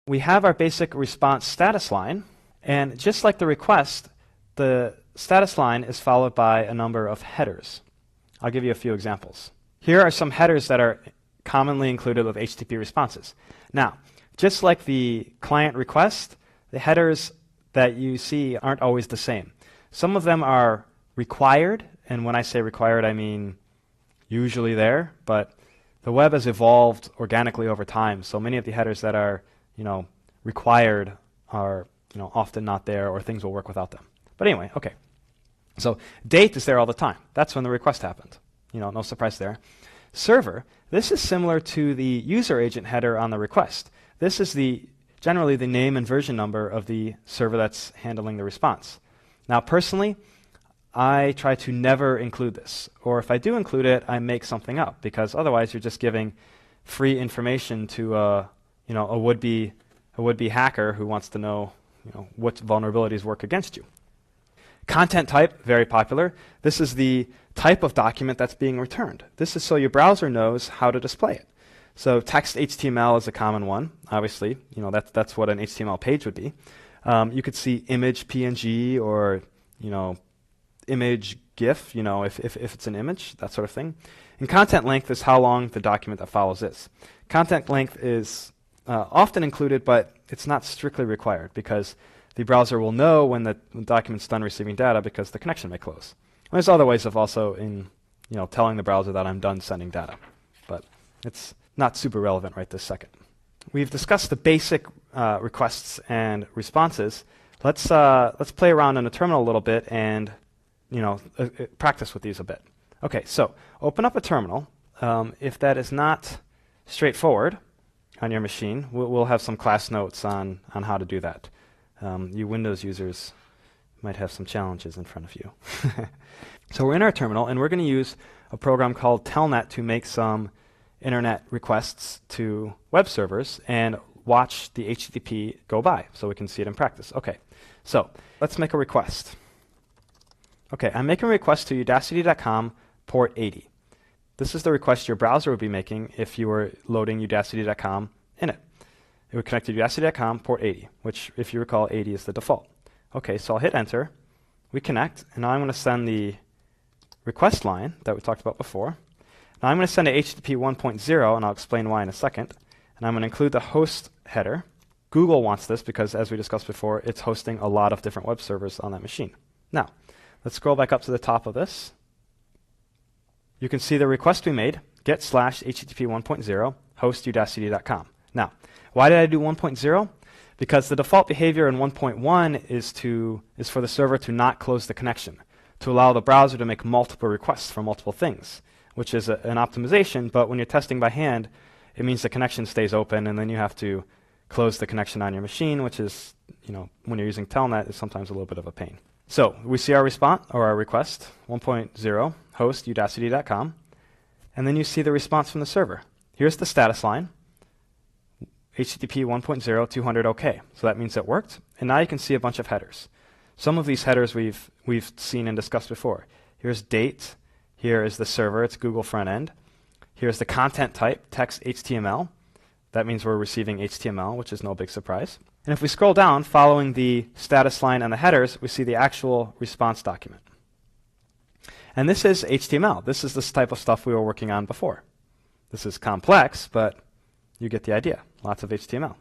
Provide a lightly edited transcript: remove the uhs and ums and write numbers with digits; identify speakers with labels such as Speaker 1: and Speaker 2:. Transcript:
Speaker 1: we have our basic response status line, and just like the request, the status line is followed by a number of headers. I'll give you a few examples. Here are some headers that are commonly included with HTTP responses. Now, just like the client request, the headers that you see aren't always the same. Some of them are required, and when I say required, I mean usually there, but the web has evolved organically over time, so many of the headers that are, required are, often not there, or things will work without them. But anyway, okay. So date is there all the time. That's when the request happened. No surprise there. Server, this is similar to the user agent header on the request. This is generally the name and version number of the server that's handling the response. Now, personally, I try to never include this, or if I do include it, I make something up, because otherwise you're just giving free information to a would-be hacker who wants to know, what vulnerabilities work against you. Content type, very popular. This is the type of document that's being returned. This is so your browser knows how to display it. So text HTML is a common one. Obviously, that's what an HTML page would be. You could see image PNG or image GIF. If it's an image, that sort of thing. And content length is how long the document that follows is. Content length is often included, but it's not strictly required because the browser will know when the document's done receiving data because the connection may close. And there's other ways of also telling the browser that I'm done sending data, but it's not super relevant right this second. We've discussed the basic requests and responses. Let's play around in a terminal a little bit and practice with these a bit. Okay, so open up a terminal. If that is not straightforward on your machine, we'll have some class notes on how to do that. You Windows users might have some challenges in front of you. So we're in our terminal, and we're going to use a program called Telnet to make some internet requests to web servers and watch the HTTP go by so we can see it in practice. Okay, so let's make a request. Okay, I'm making a request to udacity.com port 80. This is the request your browser would be making if you were loading udacity.com in it. It would connect to udacity.com port 80, which, if you recall, 80 is the default. Okay, so I'll hit enter. We connect, and now I'm going to send the request line that we talked about before. Now I'm going to send to HTTP 1.0, and I'll explain why in a second. And I'm going to include the host header. Google wants this because, as we discussed before, it's hosting a lot of different web servers on that machine. Now, let's scroll back up to the top of this. You can see the request we made, get/HTTP 1.0 host udacity.com. Now, why did I do 1.0? Because the default behavior in 1.1 is for the server to not close the connection, to allow the browser to make multiple requests for multiple things, which is an optimization, but when you're testing by hand, it means the connection stays open, and then you have to close the connection on your machine, which is, when you're using Telnet, is sometimes a little bit of a pain. So we see our response, or our request, 1.0, host udacity.com, and then you see the response from the server. Here's the status line, HTTP 1.0 200 OK. So that means it worked, and now you can see a bunch of headers. Some of these headers we've seen and discussed before. Here's date. Here is the server. It's Google front end. Here's the content type, text HTML. That means we're receiving HTML, which is no big surprise. And if we scroll down, following the status line and the headers, we see the actual response document. And this is HTML. This is this type of stuff we were working on before. This is complex, but you get the idea. Lots of HTML.